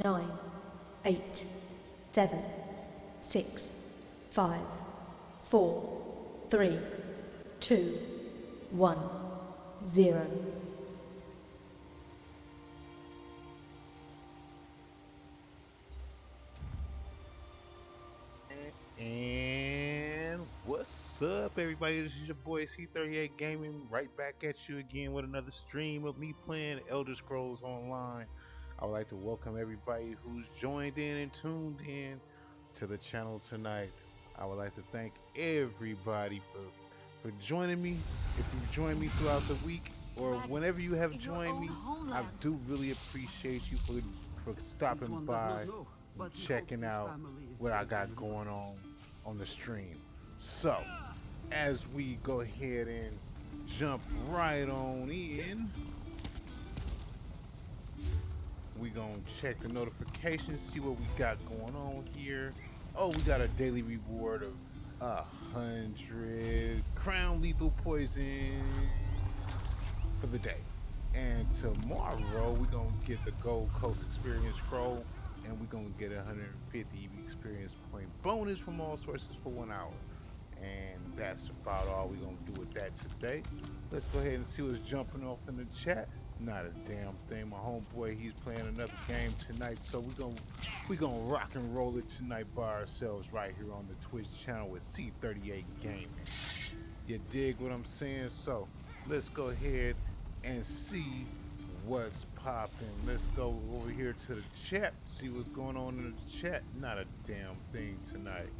9, 8, 7, 6, 5, 4, 3, 2, 1, 0. And what's up, everybody? This is your boy C38Gaming, right back at you again with another stream of me playing Elder Scrolls Online. I would like to welcome everybody who's joined in and tuned in to the channel tonight. I would like to thank everybody for joining me. If you've joined me throughout the week or whenever you have joined me, I do really appreciate you for stopping by and checking out what I got going on the stream. So, as we go ahead and jump right on in, we gonna check the notifications, see what we got going on here. Oh, we got a daily reward of 100 crown lethal poisons for the day. And tomorrow we gonna get the Gold Coast Experience Scroll, and we gonna get 150 experience point bonus from all sources for 1 hour. And that's about all we're gonna do with that today. Let's go ahead and see what's jumping off in the chat. Not a damn thing. My homeboy, he's playing another game tonight, so we gonna rock and roll it tonight by ourselves right here on the Twitch channel with C38Gaming. You dig what I'm saying? So let's go ahead and see what's popping. Let's go over here to the chat, see what's going on in the chat. Not a damn thing tonight.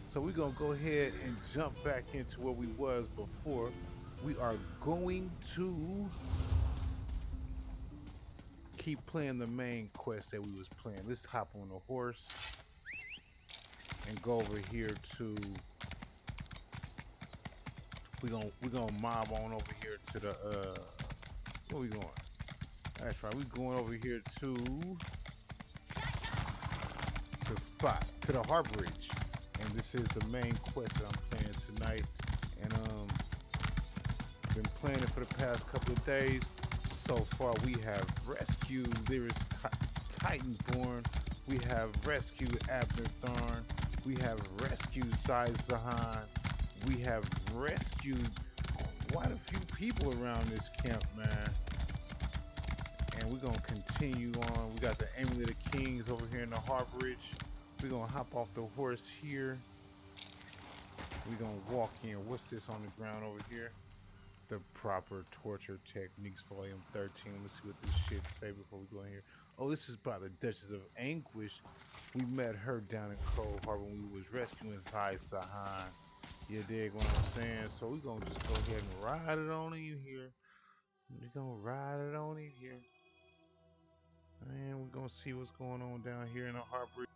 So we're gonna go ahead and jump back into where we was before. We are going to keep playing the main quest that we was playing. Let's hop on the horse and go over here to we're gonna mob on over here to the where we going? That's right, we're going over here to the spot, to the Harborage. And this is the main quest that I'm playing tonight. And been playing it for the past couple of days. So far we have rescued Lyris Titanborn, we have rescued Abner Tharn, we have rescued Sai Zahan, we have rescued quite a few people around this camp, man. And we're gonna continue on. We got the Amulet of Kings over here in the Harborage. We're gonna hop off the horse here. We're gonna walk in. What's this on the ground over here? The proper torture techniques, volume 13. Let's see what this shit say before we go in here. Oh, this is by the Duchess of Anguish. We met her down in Cold Harbor when we was rescuing Sai Sahan. You dig what I'm saying? So we're gonna just go ahead and ride it on in here. We're gonna ride it on in here. And we're gonna see what's going on down here in the harbor.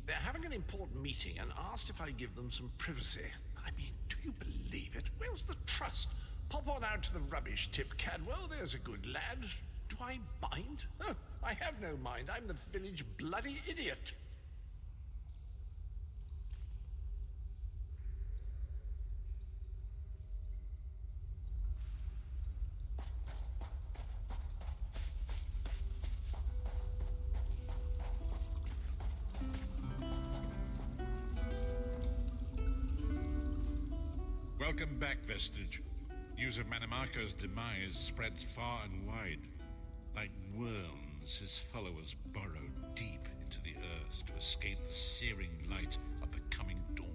They're having an important meeting and asked if I give them some privacy. I mean, do you believe it? Where's the trust? Pop on out to the rubbish tip, Cadwell. There's a good lad. Do I mind? Oh, I have no mind. I'm the village bloody idiot. Welcome back, Vestige. News of Manamako's demise spreads far and wide. Like worms, his followers burrow deep into the earth to escape the searing light of the coming dawn.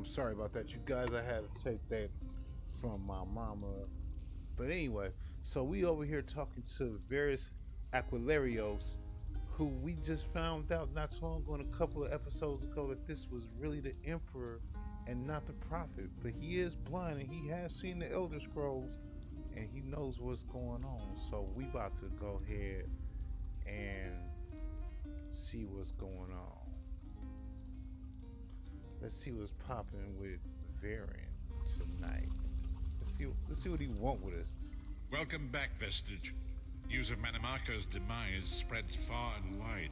sorry about that, you guys. I had to take that from my mama. But anyway, so we over here talking to various Aquilarios who we just found out not too long ago, in a couple of episodes ago, that this was really the Emperor and not the Prophet. But he is blind and he has seen the Elder Scrolls and he knows what's going on. So we about to go ahead and see what's going on. Let's see what's popping with Varian tonight. Let's see what he want with us. Welcome back, Vestige. News of Manimarco's demise spreads far and wide.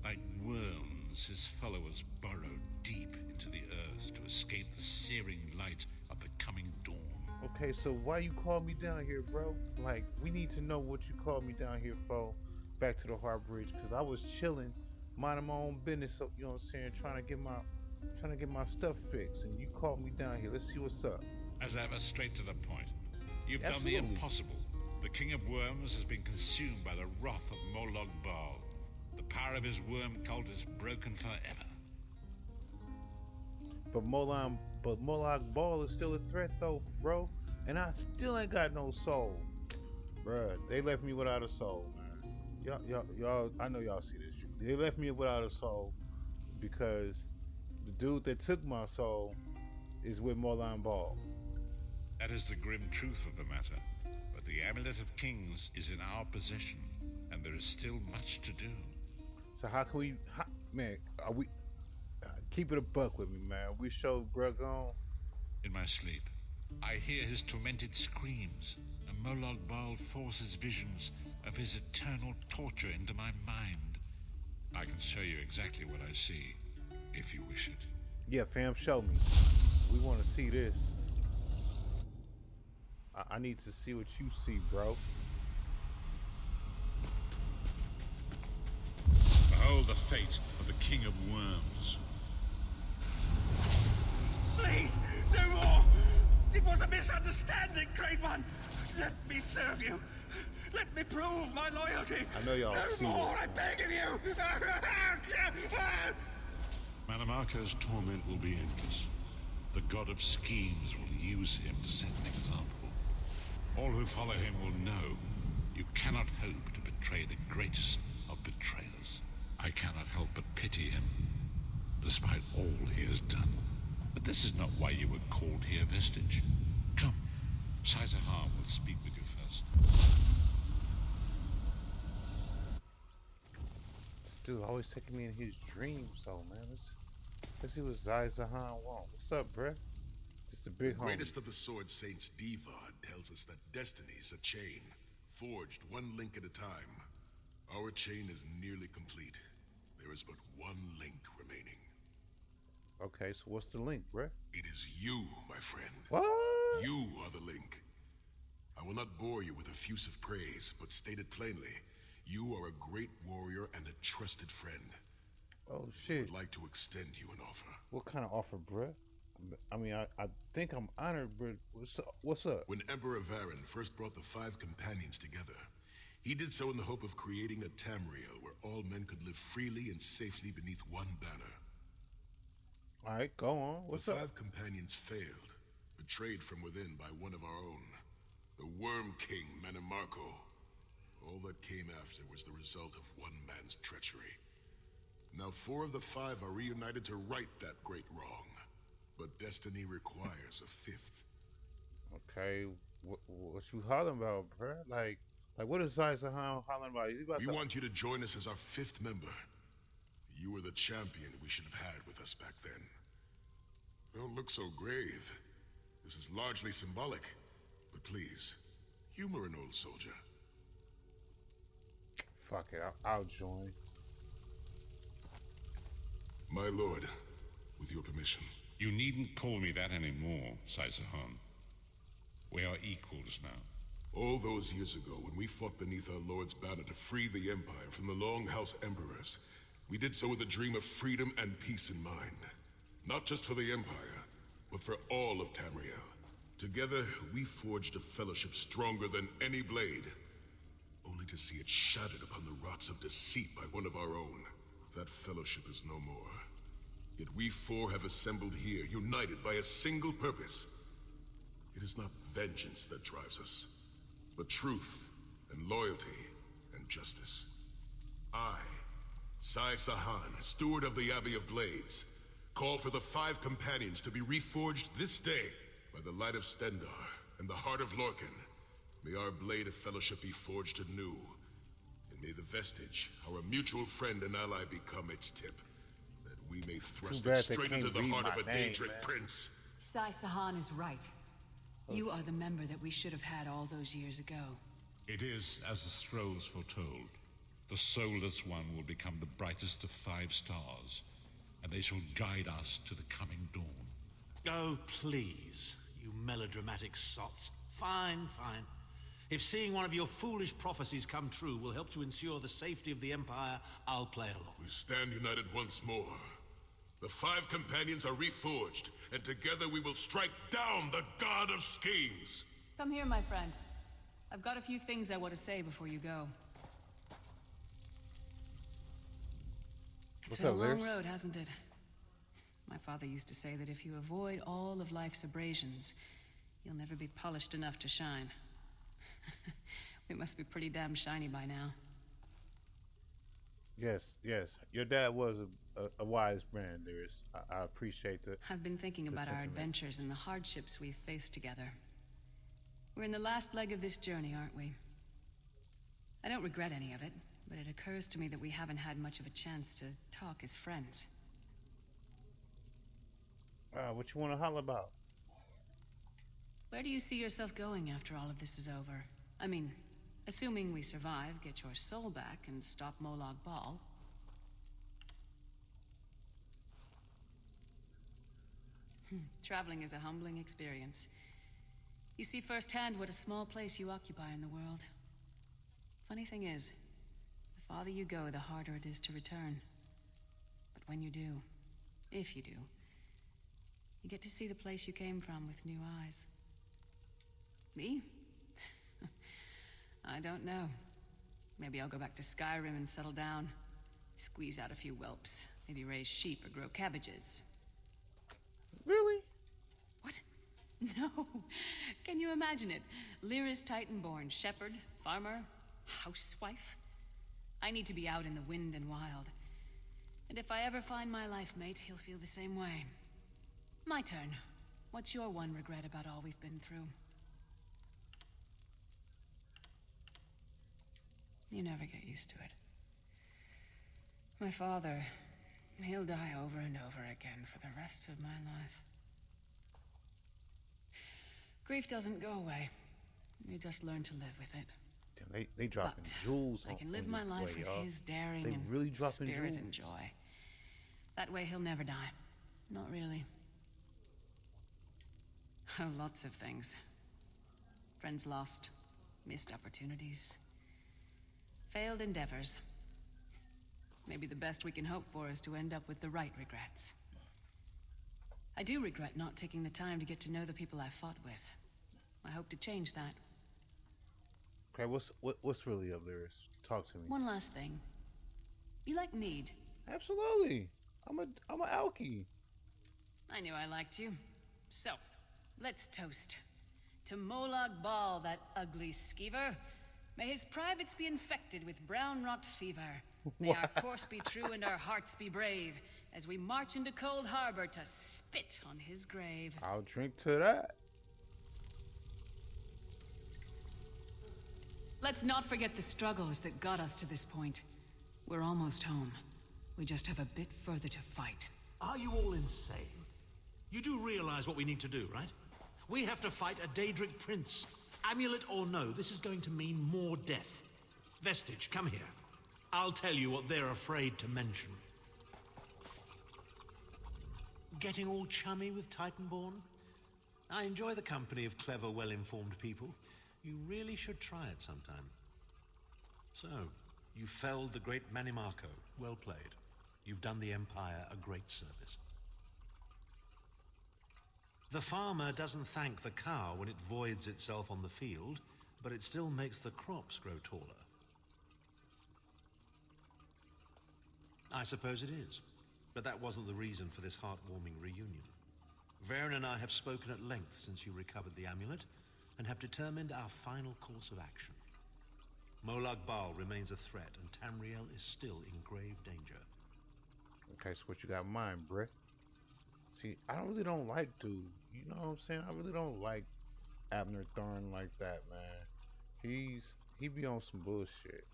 Like worms, his followers burrow deep into the earth to escape the searing light of the coming dawn. Okay, so why you called me down here, bro? Like, we need to know what you called me down here for. Back to the Hard Bridge, because I was chilling, minding my own business. So, you know what I'm saying, trying to get my stuff fixed, and you called me down here. Let's see what's up. As ever, straight to the point. You've Absolutely. done the impossible. The King of Worms has been consumed by the wrath of Molog Bal. The power of his worm cult is broken forever. But Molag Ball is still a threat, though, bro. And I still ain't got no soul, bruh. They left me without a soul, man. Y'all. I know y'all see this. They left me without a soul because the dude that took my soul is with Molag Ball. That is the grim truth of the matter. But the Amulet of Kings is in our possession, and there is still much to do. So how can we, man? Are we keep it a buck with me, man? We show bruh gone. In my sleep, I hear his tormented screams, and Molog Bal forces visions of his eternal torture into my mind. I can show you exactly what I see, if you wish it. Yeah, fam, show me. We want to see this. I need to see what you see, bro. Behold the fate of the King of Worms. Please, no more! It was a misunderstanding, Great One! Let me serve you! Let me prove my loyalty! I know y'all see no more, this. I beg of you! Manimarco's torment will be endless. The god of schemes will use him to set an example. All who follow him will know you cannot hope to betray the greatest of betrayers. I cannot help but pity him, despite all he has done. But this is not why you were called here, Vestige. Come, Caesar will speak with you first. This dude always taking me in his dreams, though, man. Let's see what Zai Zahan want. What's up, bruh? Just a big homie. Greatest of the Sword Saints, Divad, tells us that destiny's a chain, forged one link at a time. Our chain is nearly complete. There is but one link remaining. Okay, so what's the link, bruh? It is you, my friend. What? You are the link. I will not bore you with effusive praise, but stated plainly, you are a great warrior and a trusted friend. Oh, I shit. would like to extend you an offer. What kind of offer, bruh? I mean, I think I'm honored, but what's up? When Emperor Varen first brought the 5 companions together, he did so in the hope of creating a Tamriel where all men could live freely and safely beneath one banner. All right, go on. What's The up? 5 companions failed, betrayed from within by one of our own, the Worm King Manimarco. All that came after was the result of one man's treachery. Now 4 of the 5 are reunited to right that great wrong, but destiny requires a 5th. Okay, what you hollering about, bruh? Like what is Zai Zahan hollering about? You about We to... want you to join us as our 5th member. You were the champion we should have had with us back then. Don't look so grave. This is largely symbolic, but please, humor an old soldier. Fuck it, I'll join. My lord, with your permission. You needn't call me that anymore, Caesar. We are equals now. All those years ago, when we fought beneath our Lord's banner to free the Empire from the Longhouse Emperors, we did so with a dream of freedom and peace in mind. Not just for the Empire, but for all of Tamriel. Together, we forged a fellowship stronger than any blade, only to see it shattered upon the rocks of deceit by one of our own. That fellowship is no more. Yet we four have assembled here, united by a single purpose. It is not vengeance that drives us, but truth and loyalty and justice. I, C38Sahan, steward of the Abbey of Blades, call for the 5 companions to be reforged this day by the light of Stendarr and the heart of Lorcan. May our blade of fellowship be forged anew, and may the vestige, our mutual friend and ally, become its tip, that we may thrust it straight into the heart of a Daedric prince. C38Sahan is right. You are the member that we should have had all those years ago. It is as the scrolls foretold. The soulless one will become the brightest of 5 stars, and they shall guide us to the coming dawn. Oh, please, you melodramatic sots. Fine, fine. If seeing one of your foolish prophecies come true will help to ensure the safety of the Empire, I'll play along. We stand united once more. The 5 companions are reforged, and together we will strike down the God of Schemes. Come here, my friend. I've got a few things I want to say before you go. It's been a long road, hasn't it? My father used to say that if you avoid all of life's abrasions, you'll never be polished enough to shine. We must be pretty damn shiny by now. Yes, yes. Your dad was a wise man, Lyris. I appreciate that. I've been thinking about our adventures and the hardships we've faced together. We're in the last leg of this journey, aren't we? I don't regret any of it, but it occurs to me that we haven't had much of a chance to talk as friends. What you want to holler about? Where do you see yourself going after all of this is over? I mean, assuming we survive, get your soul back, and stop Molag Bal. Traveling is a humbling experience. You see firsthand what a small place you occupy in the world. Funny thing is, the farther you go, the harder it is to return. But when you do, if you do, you get to see the place you came from with new eyes. Me? I don't know. Maybe I'll go back to Skyrim and settle down. Squeeze out a few whelps. Maybe raise sheep or grow cabbages. Really? What? No. Can you imagine it? Lyris Titanborn, shepherd, farmer, housewife. I need to be out in the wind and wild. And if I ever find my life mate, he'll feel the same way. My turn. What's your one regret about all we've been through? You never get used to it. My father, he'll die over and over again for the rest of my life. Grief doesn't go away. You just learn to live with it. Damn, they dropping jewels. I can live my life with his daring They and really dropping spirit jewels. and joy. That way he'll never die. Not really. Oh, lots of things. Friends lost, missed opportunities, failed endeavors. Maybe the best we can hope for is to end up with the right regrets. I do regret not taking the time to get to know the people I fought with. I hope to change that. Okay, what's really up, Lyris? Talk to me. One last thing. You like mead? Absolutely. I'm a alky. I knew I liked you. So, let's toast. To Molag Bal, that ugly skeever. May his privates be infected with brown rot fever. May our course be true and our hearts be brave, as we march into Cold Harbor to spit on his grave. I'll drink to that. Let's not forget the struggles that got us to this point. We're almost home. We just have a bit further to fight. Are you all insane? You do realize what we need to do, right? We have to fight a Daedric prince. Amulet or no, this is going to mean more death. Vestige, come here. I'll tell you what they're afraid to mention. Getting all chummy with Titanborn? I enjoy the company of clever, well-informed people. You really should try it sometime. So, you felled the great Manimarco. Well played. You've done the Empire a great service. The farmer doesn't thank the cow when it voids itself on the field, but it still makes the crops grow taller. I suppose it is. But that wasn't the reason for this heartwarming reunion. Varen and I have spoken at length since you recovered the amulet, and have determined our final course of action. Molag Bal remains a threat, and Tamriel is still in grave danger. Okay, so what you got in mind, bruh? See, I really don't like dude. You know what I'm saying? I really don't like Abner Thorn like that, man. He be on some bullshit.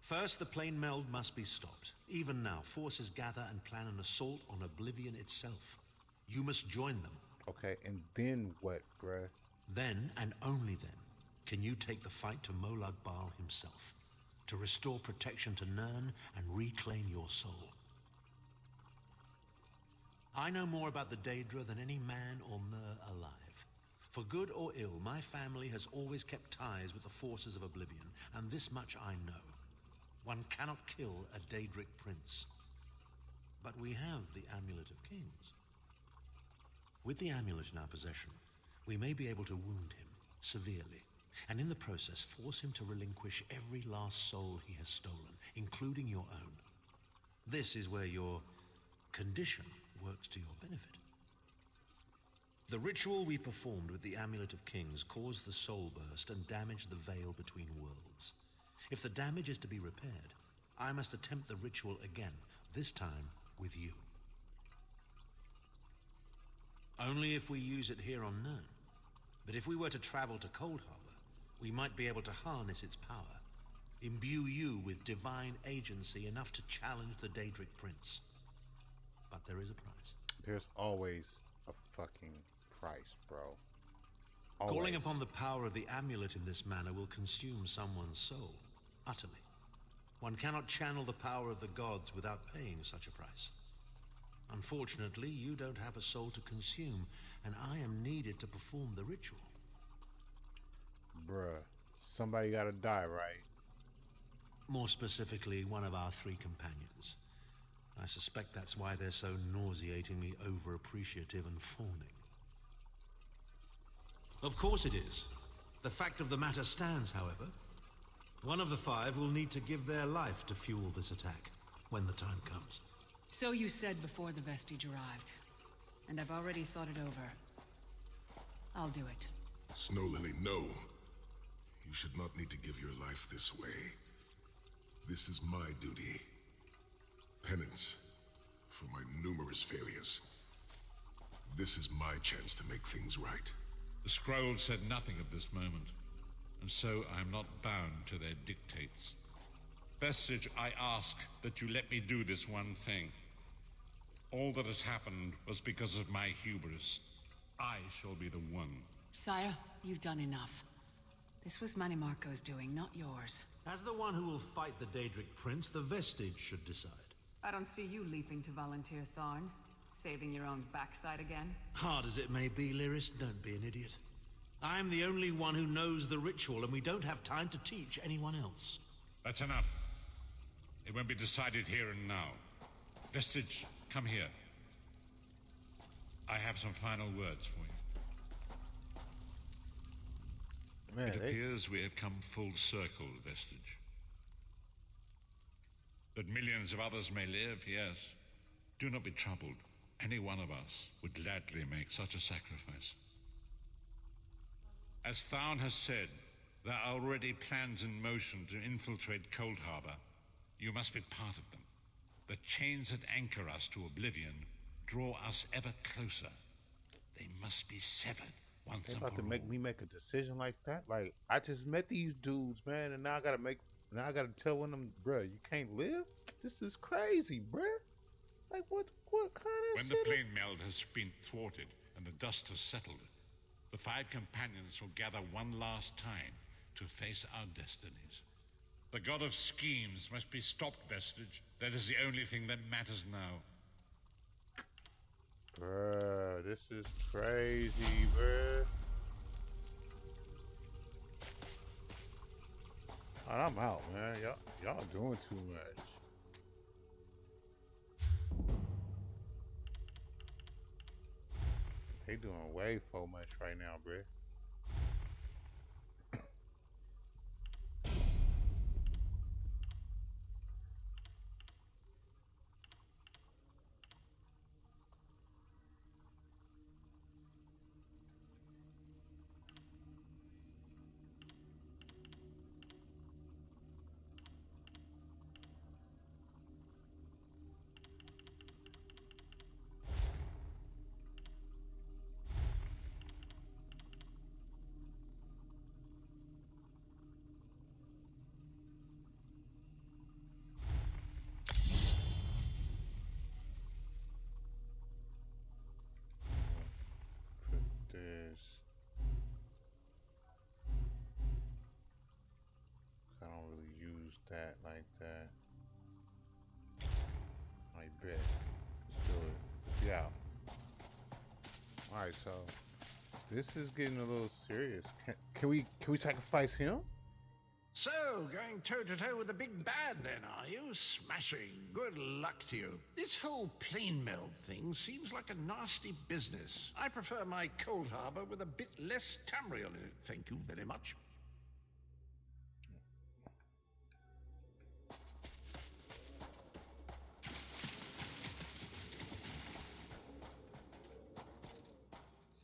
First, the plane meld must be stopped. Even now, forces gather and plan an assault on Oblivion itself. You must join them. Okay, and then what, bruh? Then, and only then, can you take the fight to Molag Bal himself, to restore protection to Nirn and reclaim your soul. I know more about the Daedra than any man or mer alive. For good or ill, my family has always kept ties with the forces of Oblivion, and this much I know. One cannot kill a Daedric prince. But we have the Amulet of Kings. With the amulet in our possession, we may be able to wound him severely, and in the process force him to relinquish every last soul he has stolen, including your own. This is where your condition works to your benefit. The ritual we performed with the Amulet of Kings caused the soul burst and damaged the veil between worlds. If the damage is to be repaired, I must attempt the ritual again, this time with you. Only if we use it here on Nirn. But if we were to travel to Cold Harbor, we might be able to harness its power, imbue you with divine agency enough to challenge the Daedric Prince. But there is a price. There's always a fucking price, bro. Always. Calling upon the power of the amulet in this manner will consume someone's soul, utterly. One cannot channel the power of the gods without paying such a price. Unfortunately, you don't have a soul to consume, and I am needed to perform the ritual. Bruh, somebody gotta die, right? More specifically, one of our 3 companions. I suspect that's why they're so nauseatingly over-appreciative and fawning. Of course it is. The fact of the matter stands, however. One of the 5 will need to give their life to fuel this attack, when the time comes. So you said before the vestige arrived, and I've already thought it over. I'll do it. Snow Lily, no. You should not need to give your life this way. This is my duty. Penance for my numerous failures. This is my chance to make things right. The scroll said nothing of this moment, and so I am not bound to their dictates. Vestige, I ask that you let me do this one thing. All that has happened was because of my hubris. I shall be the one. Sire, you've done enough. This was Manimarco's doing, not yours. As the one who will fight the Daedric Prince, the Vestige should decide. I don't see you leaping to volunteer, Tharn. Saving your own backside again. Hard as it may be, Lyris, don't be an idiot. I am the only one who knows the ritual, and we don't have time to teach anyone else. That's enough. It won't be decided here and now. Vestige, come here. I have some final words for you. Man, It appears we have come full circle, Vestige. That millions of others may live, yes. Do not be troubled. Any one of us would gladly make such a sacrifice. As Tharn has said, there are already plans in motion to infiltrate Cold Harbor. You must be part of them. The chains that anchor us to oblivion draw us ever closer. They must be severed once They and about for to make all. me make a decision like that? Like, I just met these dudes, man, and now I gotta tell one of them, bruh, you can't live? This is crazy, bruh. Like, what kind of When shit the is... plane meld has been thwarted and the dust has settled, the 5 companions will gather one last time to face our destinies. The god of schemes must be stopped, Vestige. That is the only thing that matters now. Bruh, this is crazy, bruh. Alright, I'm out, man. Y'all doing too much. They doing way so much right now, bruh. like that. I bet. Let's do it. Yeah. Alright, so this is getting a little serious. Can we sacrifice him? So, going toe-to-toe with the big bad then, are you? Smashing. Good luck to you. This whole plane meld thing seems like a nasty business. I prefer my cold harbor with a bit less Tamriel in it, thank you very much.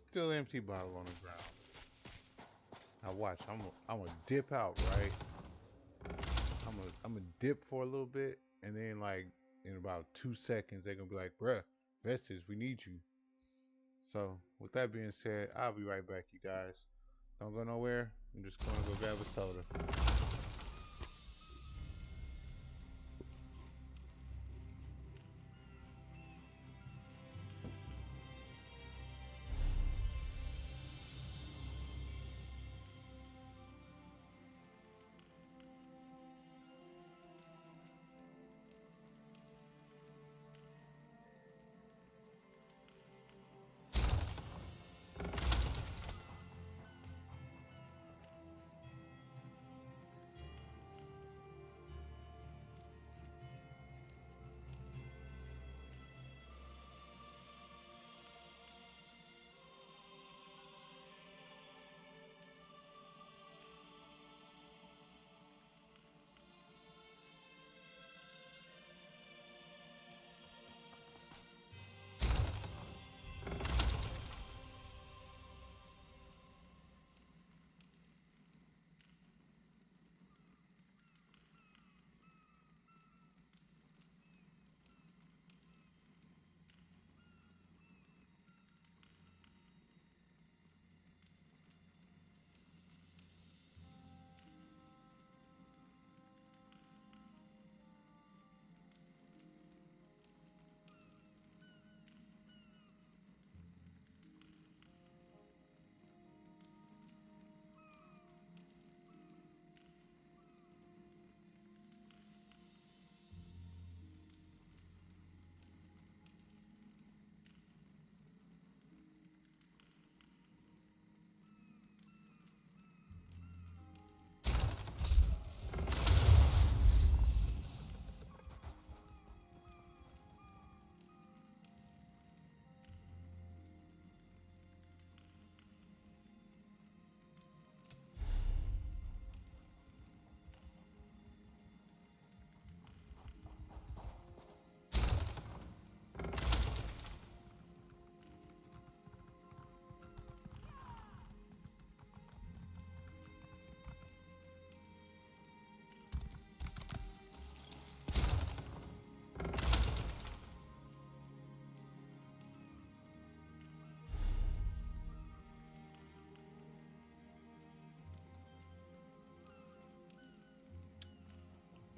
Still empty bottle on the ground. Now watch, I'm gonna dip out, right? I'm gonna dip for a little bit, and then like in about 2 seconds, they're gonna be like, "Bruh, Vestige, we need you." So with that being said, I'll be right back, you guys. Don't go nowhere. I'm just gonna go grab a soda.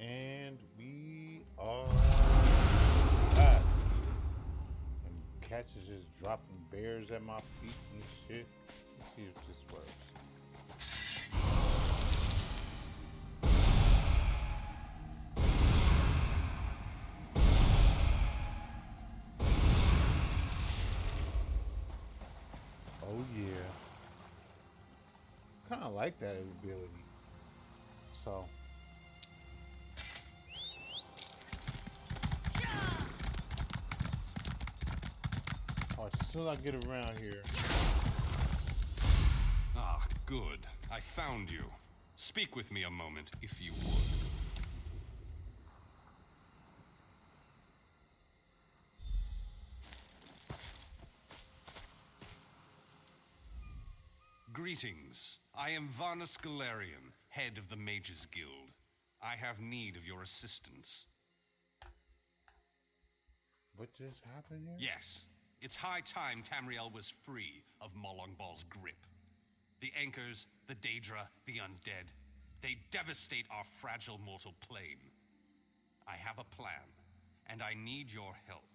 And we are back. And cats is just dropping bears at my feet and shit. Let's see if this works. Oh yeah. Kinda like that ability. So as soon as I get around here. Ah, good. I found you. Speak with me a moment, if you would. Greetings. I am Varnus Galarian, head of the Mages Guild. I have need of your assistance. What just happened here? Yes. It's high time Tamriel was free of Molongbal's grip. The Anchors, the Daedra, the Undead, they devastate our fragile mortal plane. I have a plan, and I need your help.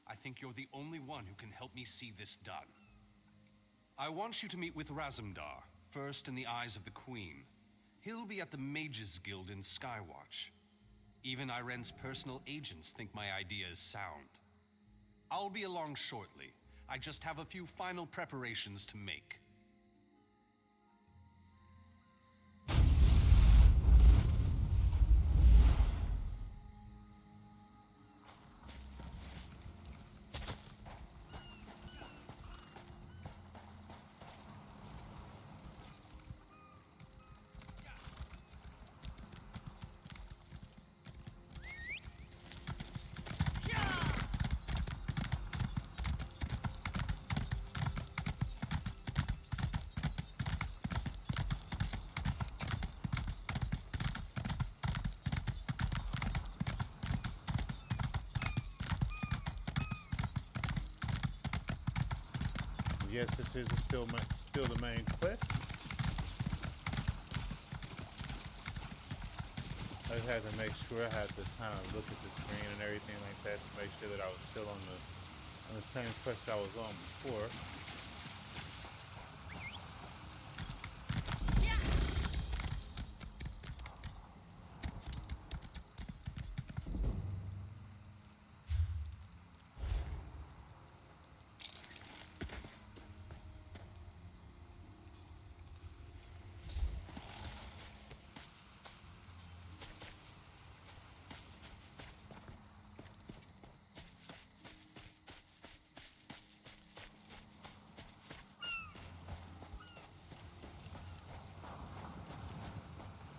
I think you're the only one who can help me see this done. I want you to meet with Razumdar, first in the eyes of the Queen. He'll be at the Mages Guild in Skywatch. Even Iren's personal agents think my idea is sound. I'll be along shortly. I just have a few final preparations to make. Yes, this is still the main quest. I just had to make sure I had to kind of look at the screen and everything like that to make sure that I was still on the same quest I was on before.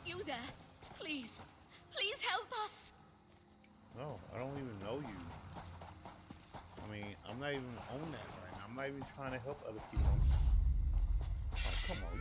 You there? Please. Please help us. No, I don't even know you. I mean, I'm not even on that right now. I'm not even trying to help other people. Oh, come on.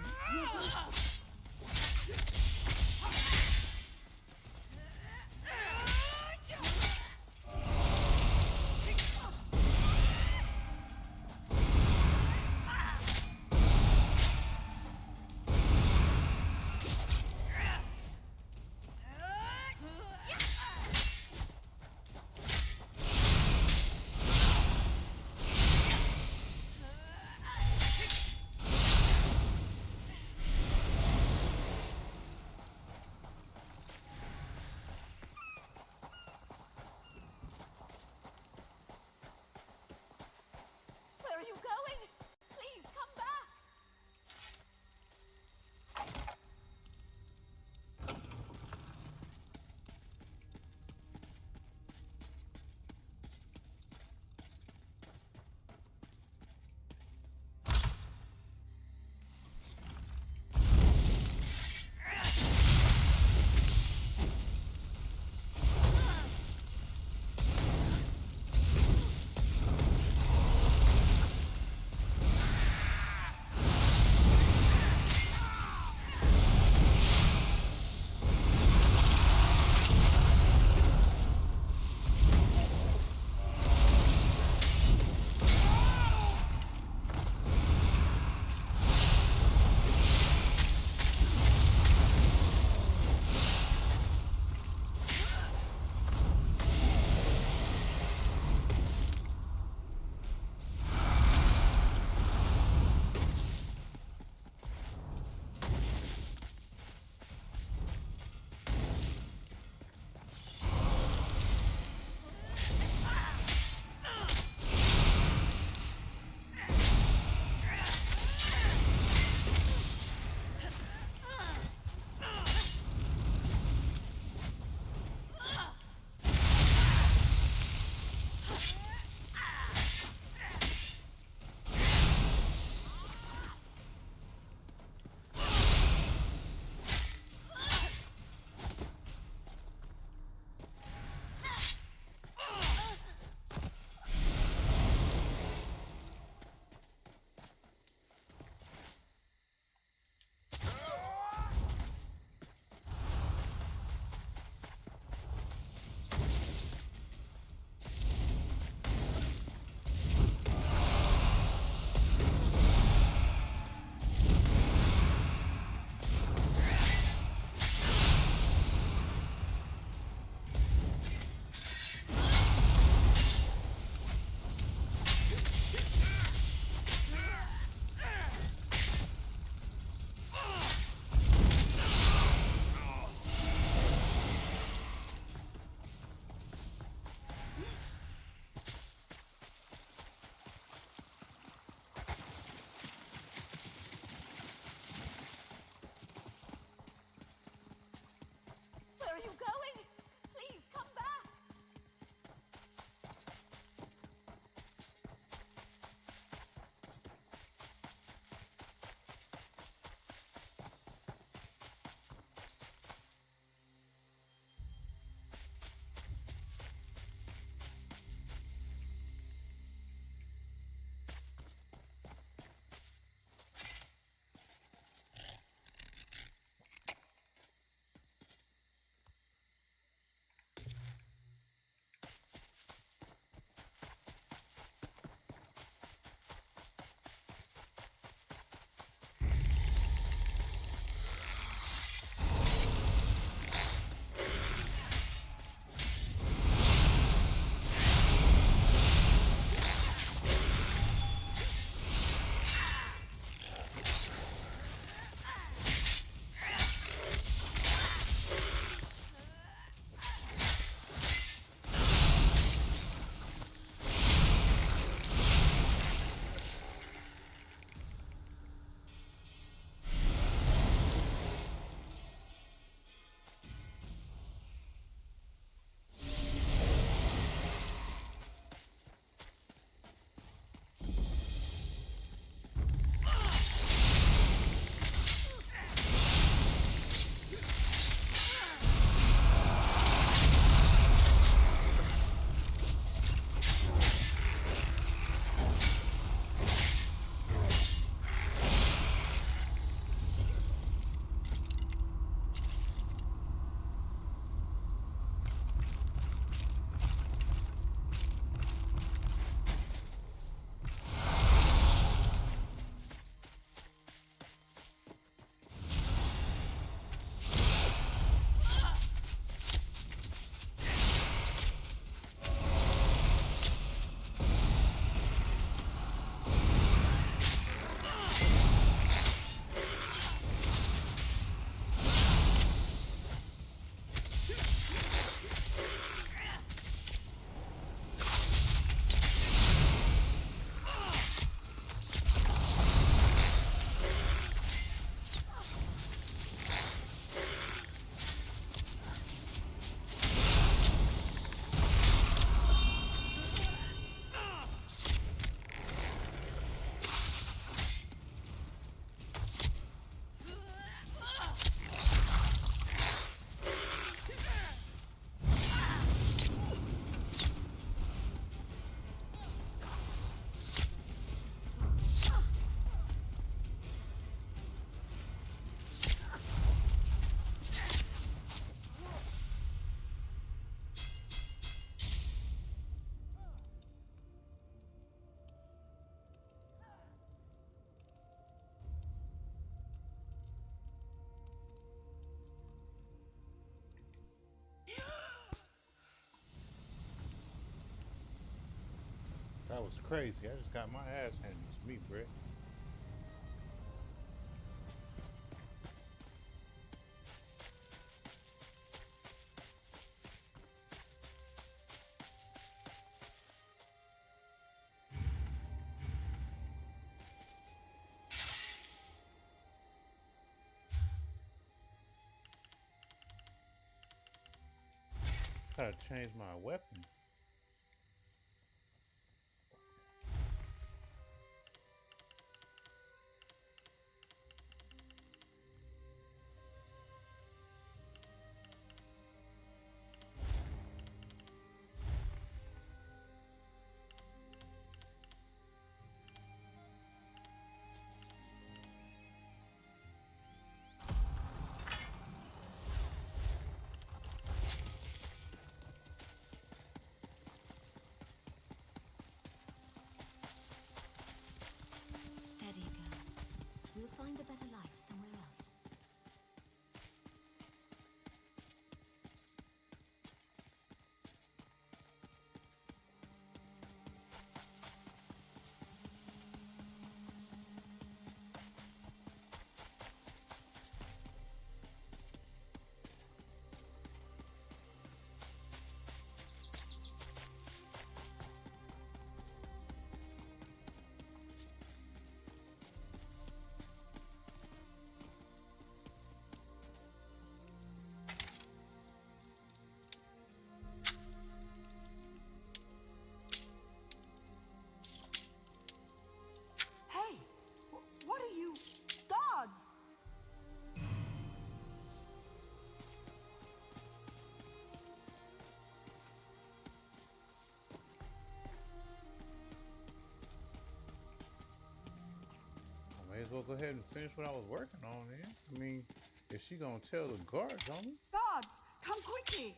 That was crazy. I just got my ass handed to me, Britt. Gotta change my weapon. Steady, girl. We'll find a better life somewhere else. Hey! What are you... Guards! I may as well go ahead and finish what I was working on here. I mean, if she gonna tell the guards on me. Guards! Come quickly!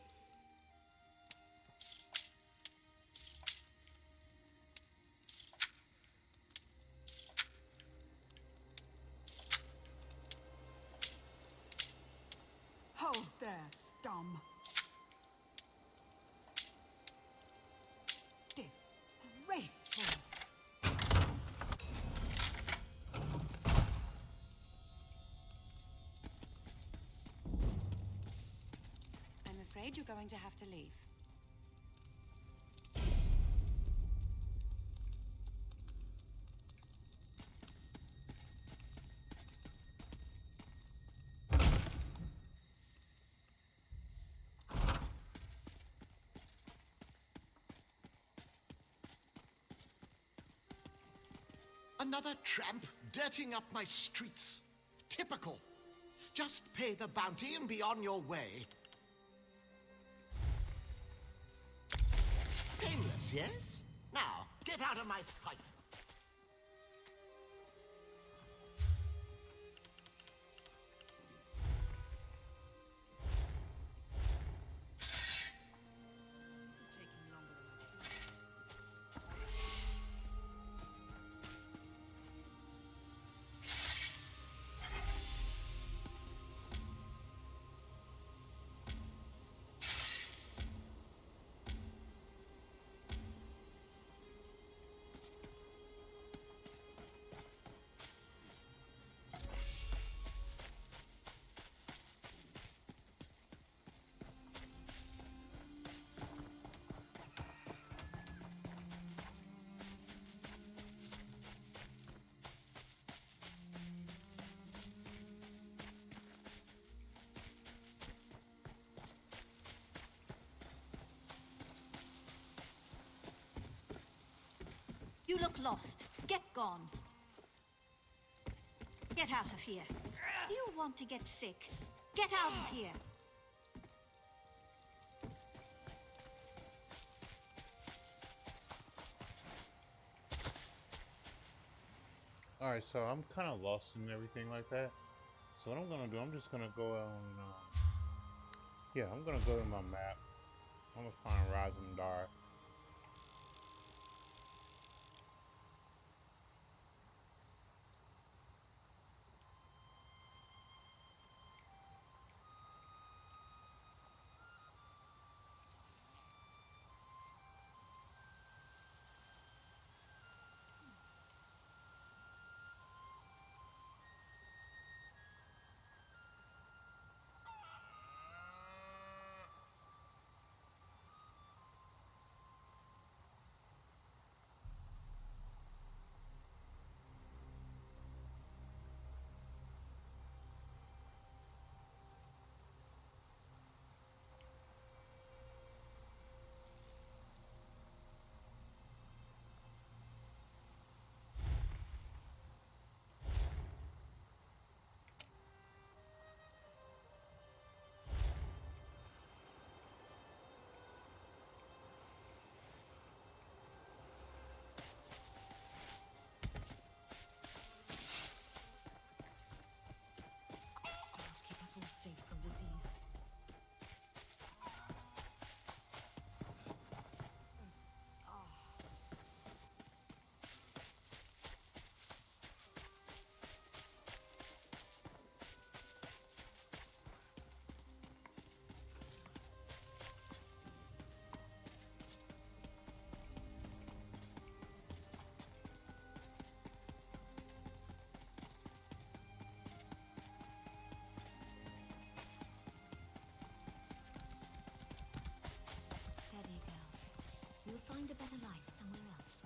Hold there, scum! Disgraceful! I'm afraid you're going to have to leave. Another tramp dirtying up my streets. Typical. Just pay the bounty and be on your way. Painless, yes? Now, get out of my sight. This is taking longer than I thought. You look lost. Get gone. Get out of here. You want to get sick. Get out of here. Alright, so I'm kind of lost in everything like that. So what I'm gonna do, I'm just gonna go on, yeah, I'm gonna go to my map. I'm gonna find Razumdar. must keep us all safe from disease. Steady, girl. You'll find a better life somewhere else.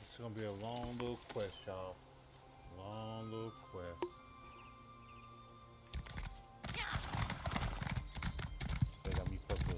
It's gonna be a long little quest, y'all. Long little quest. They got me fucked up.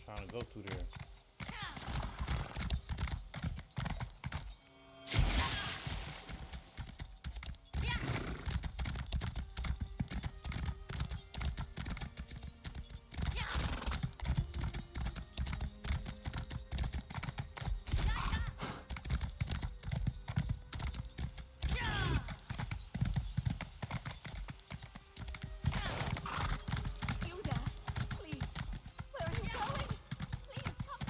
Trying to go through there. You there? Please. Where are you going? Please come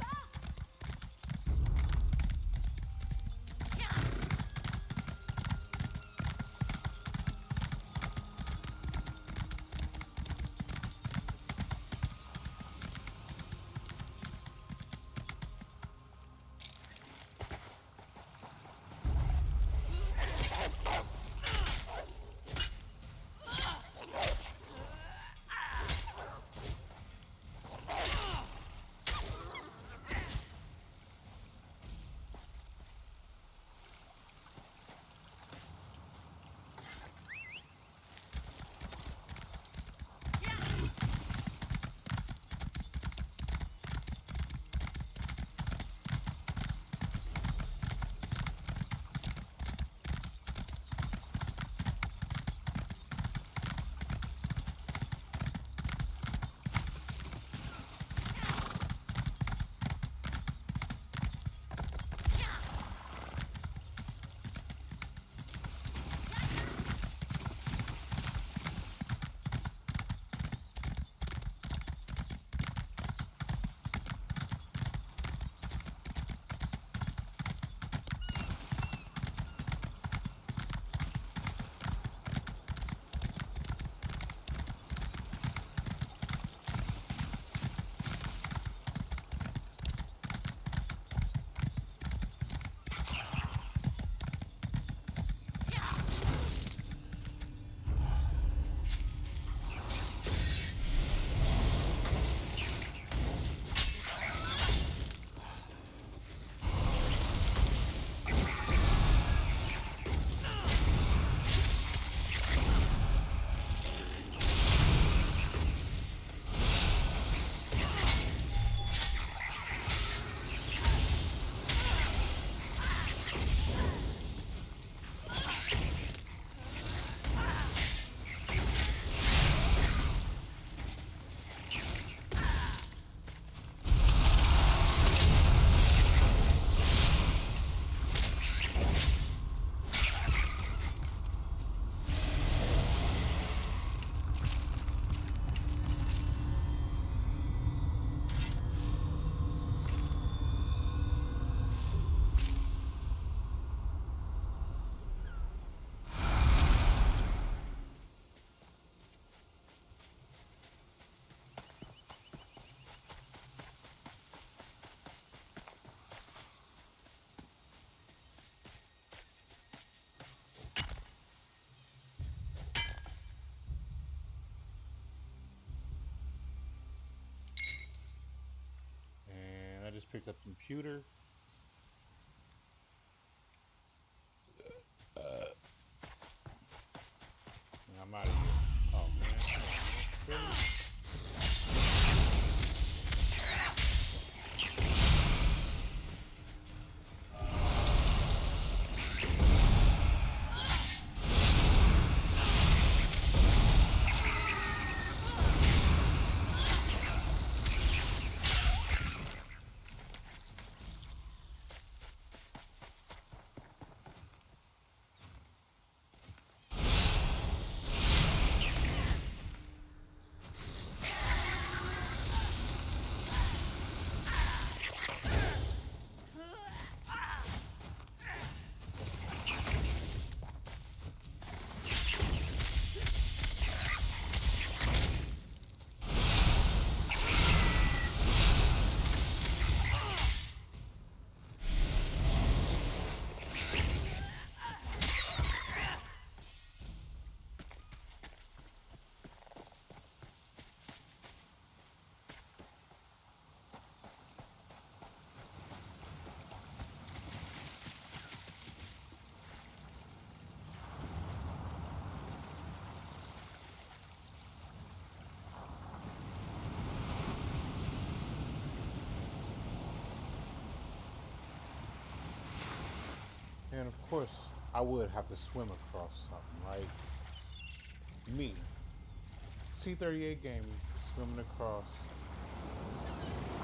picked up the computer. And I'm out of here. Oh man, come on, man. Really? And of course, I would have to swim across something like me, C38Gaming, swimming across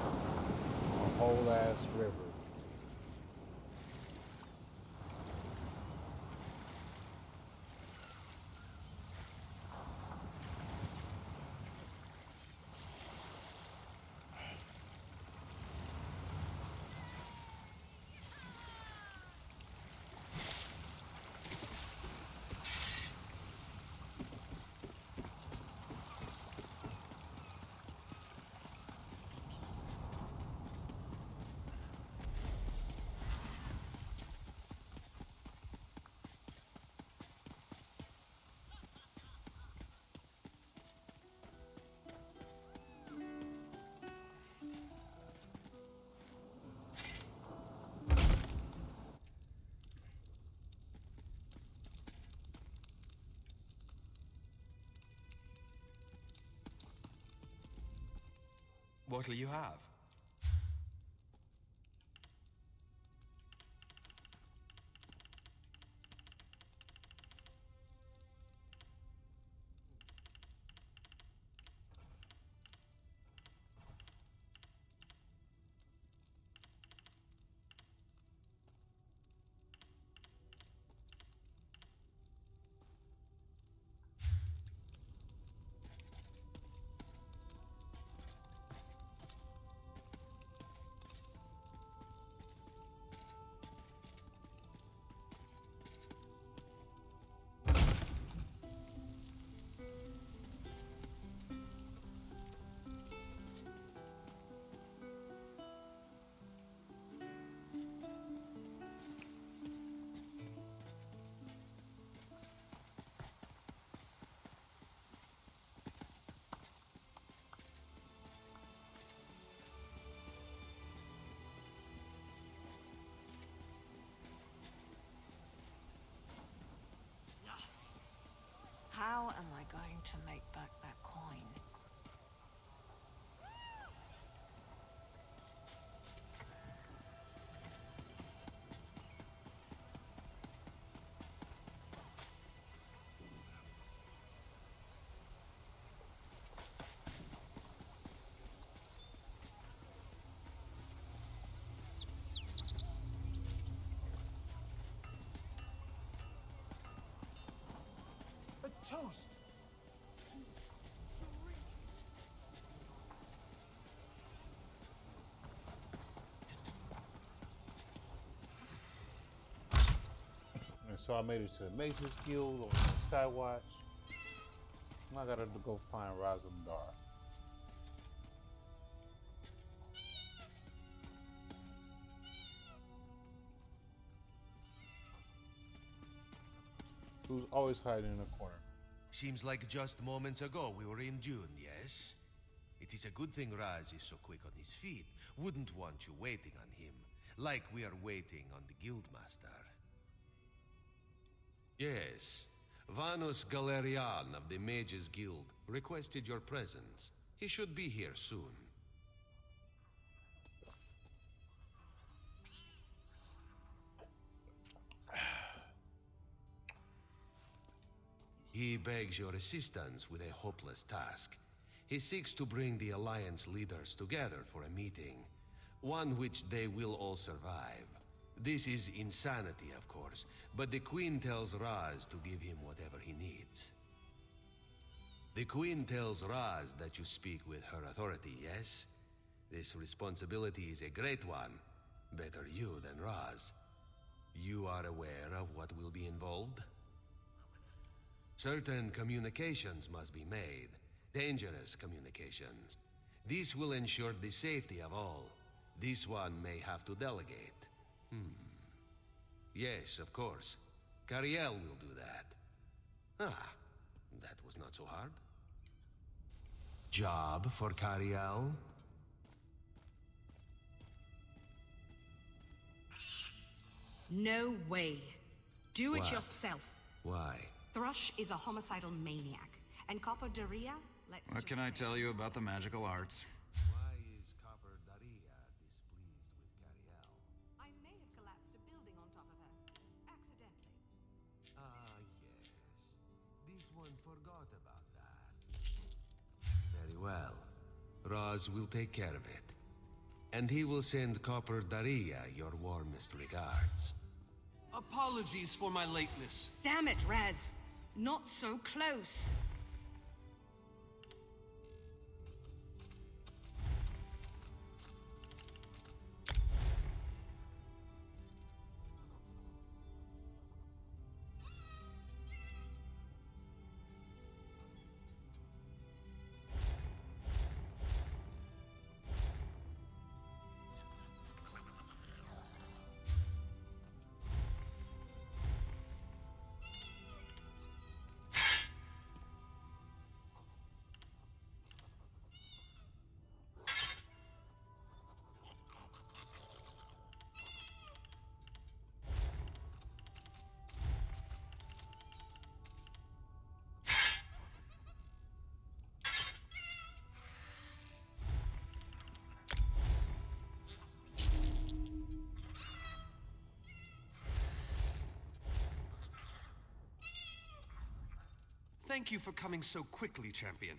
a whole ass river. What'll you have? How am I going to make back that coin? A toast. And so I made it to the Mason's Guild on the Skywatch. I gotta go find Razumdar. Who's always hiding in a corner. Seems like just moments ago we were in June, yes? It is a good thing Raz is so quick on his feet. Wouldn't want you waiting on him, like we are waiting on the Guildmaster. Yes, Vanus Galerian of the Mages Guild requested your presence. He should be here soon. He begs your assistance with a hopeless task. He seeks to bring the Alliance leaders together for a meeting, one which they will all survive. This is insanity, of course, but the Queen tells Raz to give him whatever he needs. The Queen tells Raz that you speak with her authority, yes? This responsibility is a great one. Better you than Raz. You are aware of what will be involved? Certain communications must be made. Dangerous communications. This will ensure the safety of all. This one may have to delegate. Yes, of course. Cariel will do that. Ah, that was not so hard. Job for Cariel? No way. Do it What? yourself. Why? Thrush is a homicidal maniac, and Copper Daria, let's What just can I say- tell you about the magical arts? Why is Copper Daria displeased with Cariel? I may have collapsed a building on top of her. Accidentally. Ah, yes. This one forgot about that. Very well. Raz will take care of it. And he will send Copper Daria your warmest regards. Apologies for my lateness. Damn it, Raz. Not so close. Thank you for coming so quickly, champion.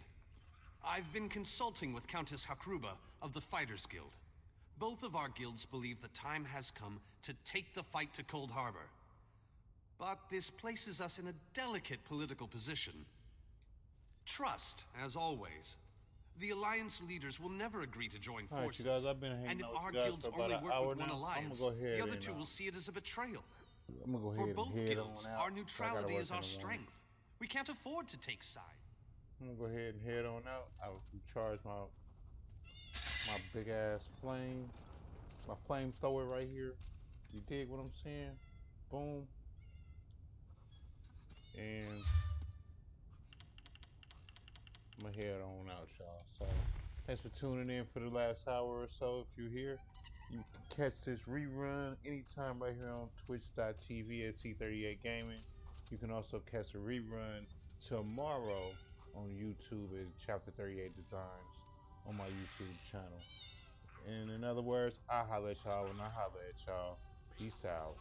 I've been consulting with Countess Hakruba of the Fighters Guild. Both of our guilds believe the time has come to take the fight to Cold Harbor. But this places us in a delicate political position. Trust, as always. The Alliance leaders will never agree to join All right, forces. you guys, I've been hanging and if out with our you guys guilds for about only an work hour with one now. alliance, I'm gonna go ahead the other and, two will see it as a betrayal. I'm gonna go For ahead both and head guilds, on out. our I neutrality gotta is work our in the morning. strength. We can't afford to take sides. I'm gonna go ahead and head on out. I'll recharge my big ass flame, my flamethrower right here. You dig what I'm saying? Boom. And I'm gonna head on out, y'all. So thanks for tuning in for the last hour or so. If you're here, you can catch this rerun anytime right here on twitch.tv at C38Gaming. You can also catch a rerun tomorrow on YouTube at Chapter 38 Designs on my YouTube channel. And in other words, I holla at y'all when I holla at y'all. Peace out.